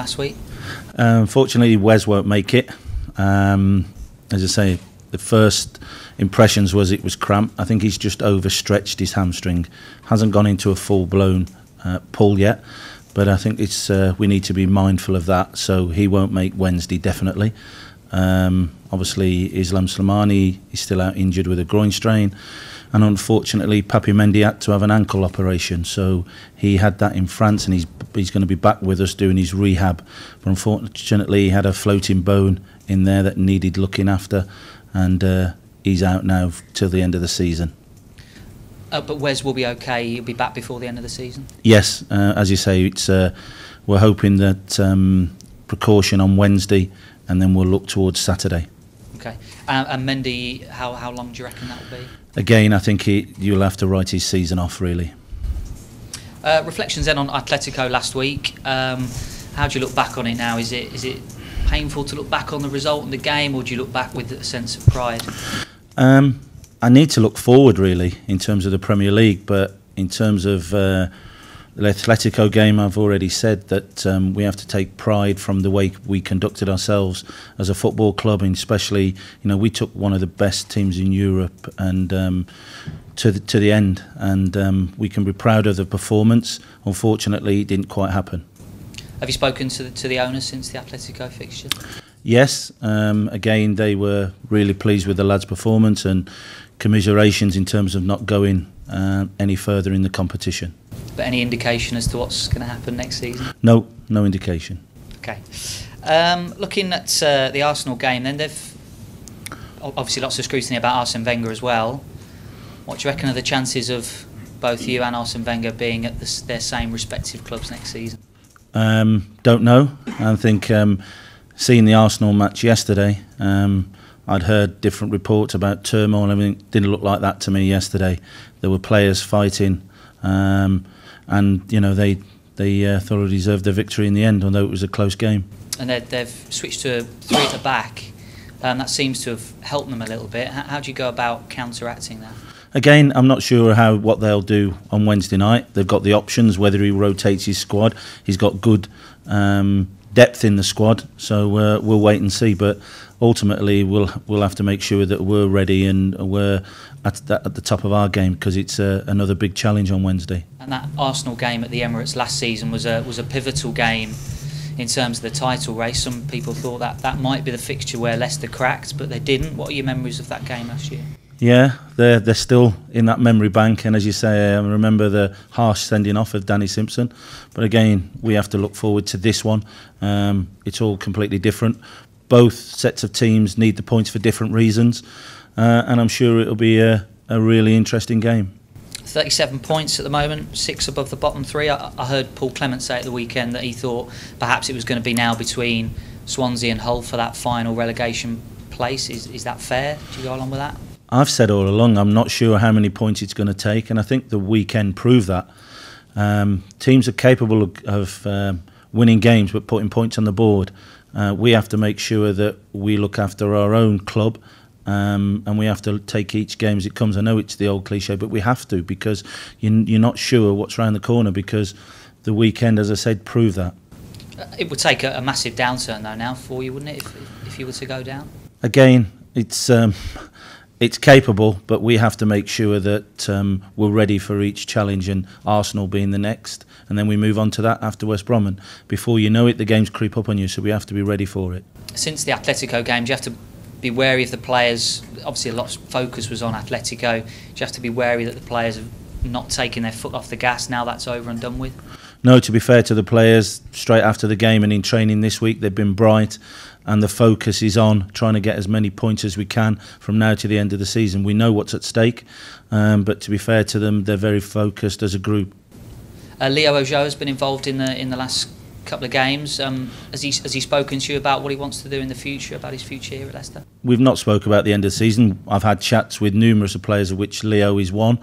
last week? Unfortunately, Wes won't make it. As I say, the first impressions was it was cramp. I think he's just overstretched his hamstring. Hasn't gone into a full-blown pull yet, but I think it's we need to be mindful of that. So he won't make Wednesday, definitely. Obviously, Islam Slimani is still out injured with a groin strain. And unfortunately, Papi Mendy had to have an ankle operation. So he had that in France, and he's going to be back with us doing his rehab. But unfortunately, he had a floating bone in there that needed looking after, and he's out now till the end of the season. But Wes will be okay. He'll be back before the end of the season. Yes, as you say, it's we're hoping that precaution on Wednesday, and then we'll look towards Saturday. Okay. And Mendy, how long do you reckon that will be? Again, I think you'll have to write his season off, really. Reflections then on Atletico last week. How do you look back on it now? Is it painful to look back on the result in the game, or do you look back with a sense of pride? I need to look forward, really, in terms of the Premier League, but in terms of the Atletico game, I've already said that we have to take pride from the way we conducted ourselves as a football club, and especially, we took one of the best teams in Europe and to the end, and we can be proud of the performance. Unfortunately, it didn't quite happen. Have you spoken to the owners since the Atletico fixture? Yes, again, they were really pleased with the lads' performance, and commiserations in terms of not going any further in the competition. But any indication as to what's going to happen next season? No indication. Okay. Looking at the Arsenal game, then they've obviously lots of scrutiny about Arsene Wenger as well. What do you reckon are the chances of both you and Arsene Wenger being at their same respective clubs next season? Don't know. I think seeing the Arsenal match yesterday, I'd heard different reports about turmoil. I mean, it didn't look like that to me yesterday. There were players fighting, and they thoroughly deserved their victory in the end, although it was a close game. And they've switched to 3 at the back. That seems to have helped them a little bit. How do you go about counteracting that? Again, I'm not sure what they'll do on Wednesday night. They've got the options, whether he rotates his squad. He's got good depth in the squad, so we'll wait and see. But ultimately, we'll have to make sure that we're ready and we're at the top of our game, because it's another big challenge on Wednesday. And that Arsenal game at the Emirates last season was a pivotal game in terms of the title race. Some people thought that might be the fixture where Leicester cracked, but they didn't. What are your memories of that game last year? Yeah, they're still in that memory bank, and as you say, I remember the harsh sending off of Danny Simpson. But again, we have to look forward to this one. It's all completely different. Both sets of teams need the points for different reasons, and I'm sure it'll be a really interesting game. 37 points at the moment, 6 above the bottom 3. I heard Paul Clement say at the weekend that he thought perhaps it was going to be now between Swansea and Hull for that final relegation place. Is that fair? Do you go along with that? I've said all along, I'm not sure how many points it's going to take, and I think the weekend proved that. Teams are capable of winning games but putting points on the board. We have to make sure that we look after our own club, and we have to take each game as it comes. I know it's the old cliche, but we have to, because you're not sure what's around the corner, because the weekend, as I said, proved that. It would take a massive downturn though now for you, wouldn't it, if you were to go down? Again, it's capable, but we have to make sure that we're ready for each challenge, and Arsenal being the next, and then we move on to that after West Brom, and before you know it, the games creep up on you, so we have to be ready for it. Since the Atletico game, do you have to be wary of the players? Obviously a lot of focus was on Atletico. Do you have to be wary that the players have not taken their foot off the gas now that's over and done with? No, to be fair to the players, straight after the game and in training this week, they've been bright, and the focus is on trying to get as many points as we can from now to the end of the season. We know what's at stake, but to be fair to them, they're very focused as a group. Leo Ojo has been involved in the last couple of games. Has he spoken to you about what he wants to do in the future, about his future here at Leicester? We've not spoke about the end of the season. I've had chats with numerous of players, of which Leo is one,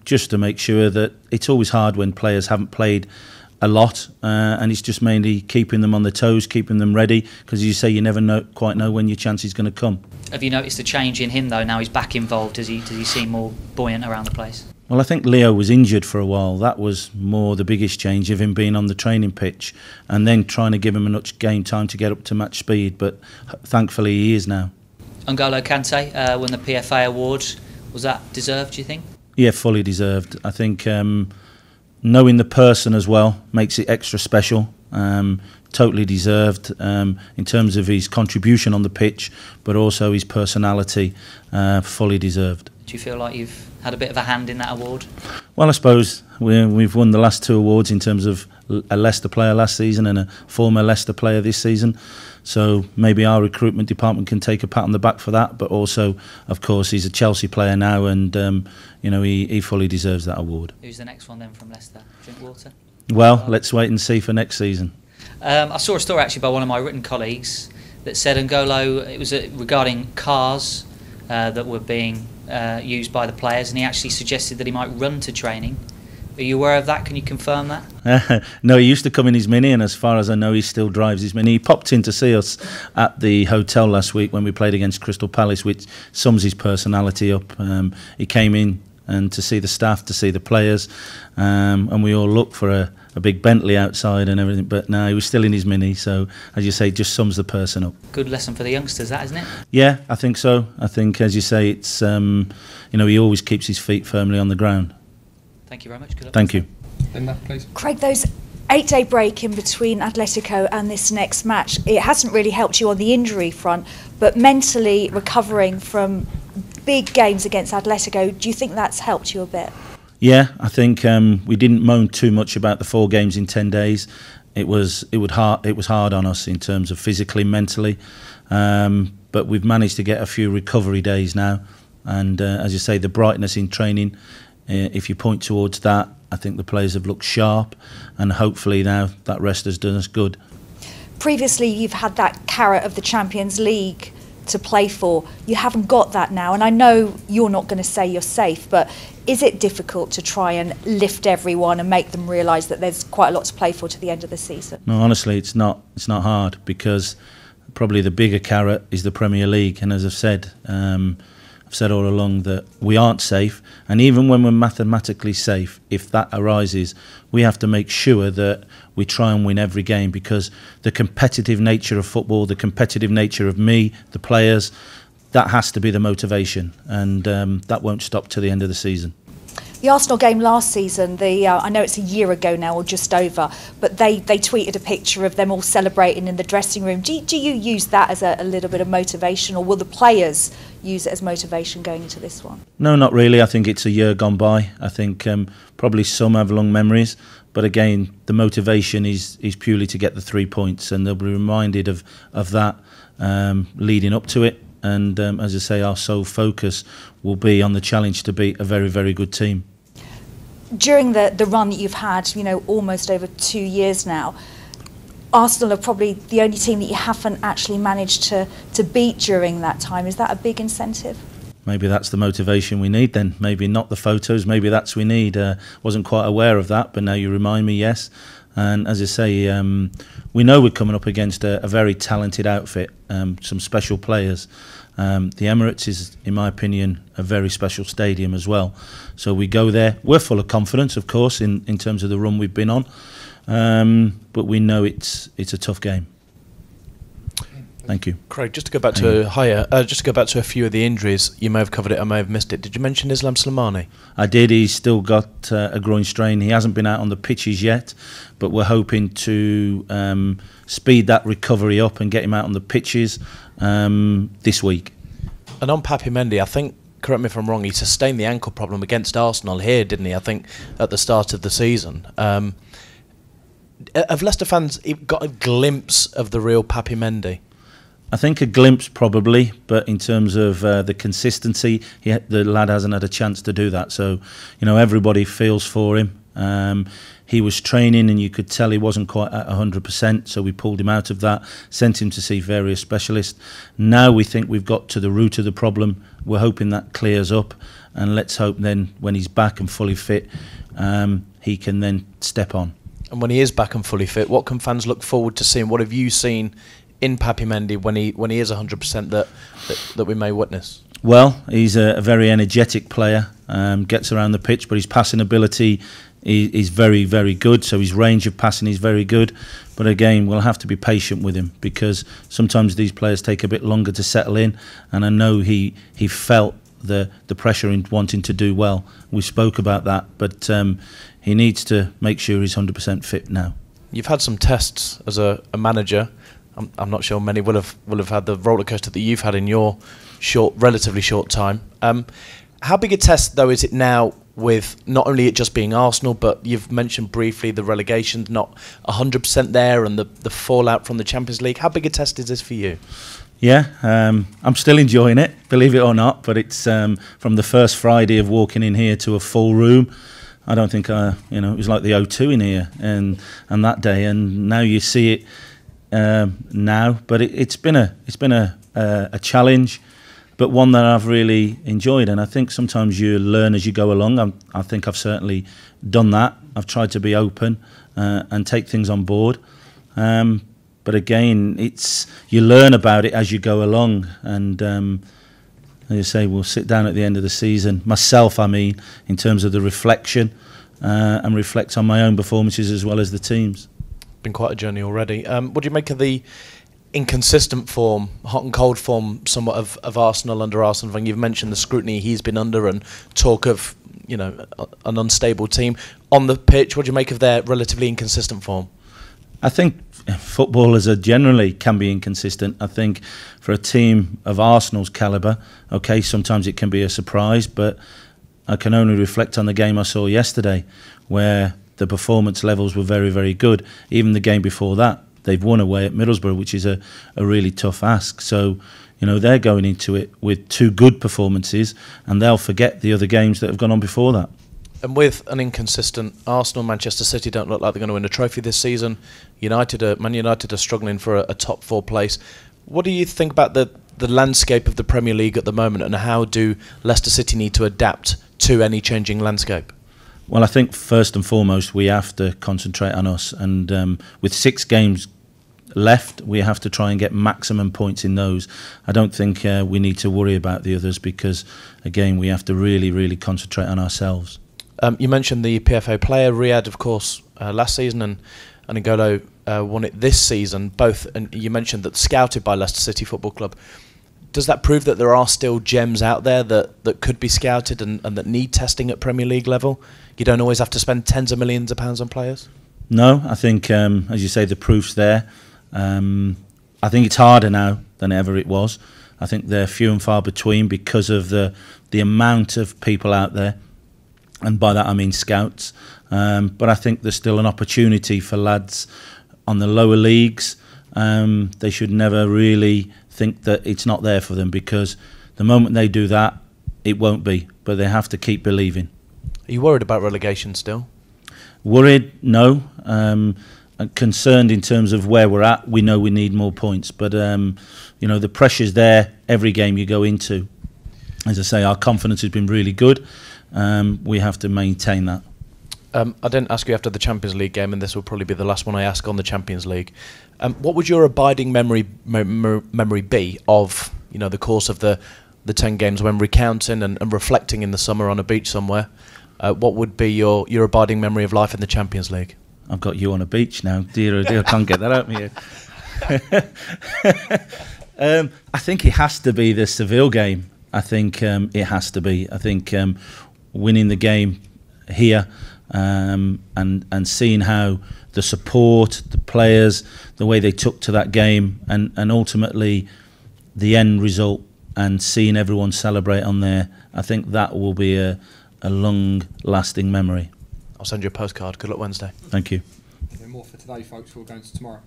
just to make sure that it's always hard when players haven't played a lot, and it's just mainly keeping them on their toes, keeping them ready, because as you say, you never quite know when your chance is going to come. Have you noticed a change in him though? Now he's back involved. Does he seem more buoyant around the place? Well, I think Leo was injured for a while. That was more the biggest change of him being on the training pitch and then trying to give him enough game time to get up to match speed. But thankfully he is now. N'Golo Kante won the PFA award. Was that deserved, do you think? Yeah, fully deserved. I think knowing the person as well makes it extra special. Totally deserved in terms of his contribution on the pitch, but also his personality, fully deserved. Do you feel like you've had a bit of a hand in that award? Well, I suppose we've won the last 2 awards in terms of a Leicester player last season and a former Leicester player this season. So maybe our recruitment department can take a pat on the back for that. But also, of course, he's a Chelsea player now, and he fully deserves that award. Who's the next one then from Leicester? Drink water? Well, let's wait and see for next season. I saw a story actually by one of my written colleagues that said N'Golo, it was regarding cars that were being used by the players, and he actually suggested that he might run to training. Are you aware of that? Can you confirm that? No, he used to come in his Mini, and as far as I know, he still drives his Mini. He popped in to see us at the hotel last week when we played against Crystal Palace, which sums his personality up. He came in and to see the staff, to see the players, and we all looked for a big Bentley outside and everything, but no, he was still in his Mini, so as you say, it just sums the person up. Good lesson for the youngsters, that, isn't it? Yeah, I think so. I think, as you say, it's he always keeps his feet firmly on the ground. Thank you very much. Good luck. Thank you. Linda, please. Craig, those 8-day break in between Atletico and this next match, it hasn't really helped you on the injury front, but mentally recovering from big games against Atletico, do you think that's helped you a bit? Yeah, I think we didn't moan too much about the 4 games in 10 days. It was hard on us in terms of physically, mentally, but we've managed to get a few recovery days now, and as you say, the brightness in training. If you point towards that, I think the players have looked sharp, and hopefully now that rest has done us good. Previously, you've had that carrot of the Champions League to play for. You haven't got that now, and I know you're not going to say you're safe, but is it difficult to try and lift everyone and make them realise that there's quite a lot to play for to the end of the season? No, honestly, it's not hard, because probably the bigger carrot is the Premier League, and as I've said all along that we aren't safe, and even when we're mathematically safe, if that arises, we have to make sure that we try and win every game, because the competitive nature of football, the competitive nature of me, the players, that has to be the motivation, and that won't stop to the end of the season. The Arsenal game last season, I know it's a year ago now or just over, but they tweeted a picture of them all celebrating in the dressing room. Do you use that as a little bit of motivation, or will the players use it as motivation going into this one? No, not really. I think it's a year gone by. I think probably some have long memories, but again, the motivation is purely to get the 3 points, and they'll be reminded of that leading up to it. And as I say, our sole focus will be on the challenge to beat a very, very good team. During the run that you've had, almost over 2 years now, Arsenal are probably the only team that you haven't actually managed to beat during that time. Is that a big incentive? Maybe that's the motivation we need then. Maybe not the photos, maybe that's we need. Wasn't quite aware of that, but now you remind me, yes. And as I say, we know we're coming up against a very talented outfit, some special players. The Emirates is, in my opinion, a very special stadium as well. So we go there. We're full of confidence, of course, in terms of the run we've been on. But we know it's a tough game. Thank you. Craig, just to go back to a few of the injuries, you may have covered it, I may have missed it. Did you mention Islam Slimani? I did. He's still got a groin strain. He hasn't been out on the pitches yet, but we're hoping to speed that recovery up and get him out on the pitches this week. And on Papi Mendy, I think, correct me if I'm wrong, he sustained the ankle problem against Arsenal here, didn't he? I think at the start of the season. Have Leicester fans got a glimpse of the real Papi Mendy? I think a glimpse probably, but in terms of the consistency, the lad hasn't had a chance to do that. So, everybody feels for him. He was training and you could tell he wasn't quite at 100%, so we pulled him out of that, sent him to see various specialists. Now we think we've got to the root of the problem. We're hoping that clears up, and let's hope then when he's back and fully fit, he can then step on. And when he is back and fully fit, what can fans look forward to seeing? What have you seen in Papi Mendy when he is 100% that we may witness? Well, he's a very energetic player, gets around the pitch, but his passing ability is very, very good, so his range of passing is very good. But again, we'll have to be patient with him, because sometimes these players take a bit longer to settle in, and I know he felt the pressure in wanting to do well. We spoke about that, but he needs to make sure he's 100% fit now. You've had some tests as a manager. I'm not sure many will have had the roller coaster that you've had in your relatively short time. How big a test though is it now, with not only it just being Arsenal, but you've mentioned briefly the relegation not 100% there, and the fallout from the Champions League? How big a test is this for you? Yeah, I'm still enjoying it, believe it or not, but it's from the first Friday of walking in here to a full room. I don't think it was like the O2 in here and that day, and now you see it now. But it's been a challenge, but one that I've really enjoyed, and I think sometimes you learn as you go along. I think I've certainly done that. I've tried to be open and take things on board. But again, you learn about it as you go along, and as you say, we'll sit down at the end of the season, myself, in terms of the reflection, and reflect on my own performances as well as the team's. Been quite a journey already. What do you make of the inconsistent form, hot and cold form, somewhat of Arsenal under Arsene Wenger? You've mentioned the scrutiny he's been under and talk of an unstable team on the pitch. What do you make of their relatively inconsistent form? I think footballers generally can be inconsistent. I think for a team of Arsenal's calibre, okay, sometimes it can be a surprise, but I can only reflect on the game I saw yesterday, where the performance levels were very, very good. Even the game before that, they've won away at Middlesbrough, which is a really tough ask. So, they're going into it with two good performances, and they'll forget the other games that have gone on before that. And with an inconsistent Arsenal, Manchester City don't look like they're going to win a trophy this season. Man United are struggling for a top 4 place. What do you think about the landscape of the Premier League at the moment, and how do Leicester City need to adapt to any changing landscape? Well, I think first and foremost we have to concentrate on us, and with 6 games left, we have to try and get maximum points in those. I don't think we need to worry about the others, because again, we have to really, really concentrate on ourselves. You mentioned the PFA player, Riyad, of course, last season, and N'Golo won it this season, both, and you mentioned that scouted by Leicester City Football Club. Does that prove that there are still gems out there that could be scouted and that need testing at Premier League level? You don't always have to spend tens of millions of pounds on players? No, I think, as you say, the proof's there. I think it's harder now than ever it was. I think they're few and far between because of the amount of people out there. And by that I mean scouts. But I think there's still an opportunity for lads on the lower leagues. They should never really think that it's not there for them, because the moment they do that, it won't be. But they have to keep believing. Are you worried about relegation still? Worried? No. Concerned in terms of where we're at. We know we need more points. But, the pressure's there every game you go into. As I say, our confidence has been really good. We have to maintain that. I didn't ask you after the Champions League game, and this will probably be the last one I ask on the Champions League. What would your abiding memory be of the course of the 10 games, when recounting and reflecting in the summer on a beach somewhere? What would be your abiding memory of life in the Champions League? I've got you on a beach now. Dear, oh dear, I can't get that out of me. I think it has to be the Seville game. I think it has to be. I think winning the game here and seeing how the support, the players, the way they took to that game, and ultimately the end result, and seeing everyone celebrate on there, I think that will be a long-lasting memory. I'll send you a postcard. Good luck Wednesday. Thank you. No more for today, folks. We're going to tomorrow.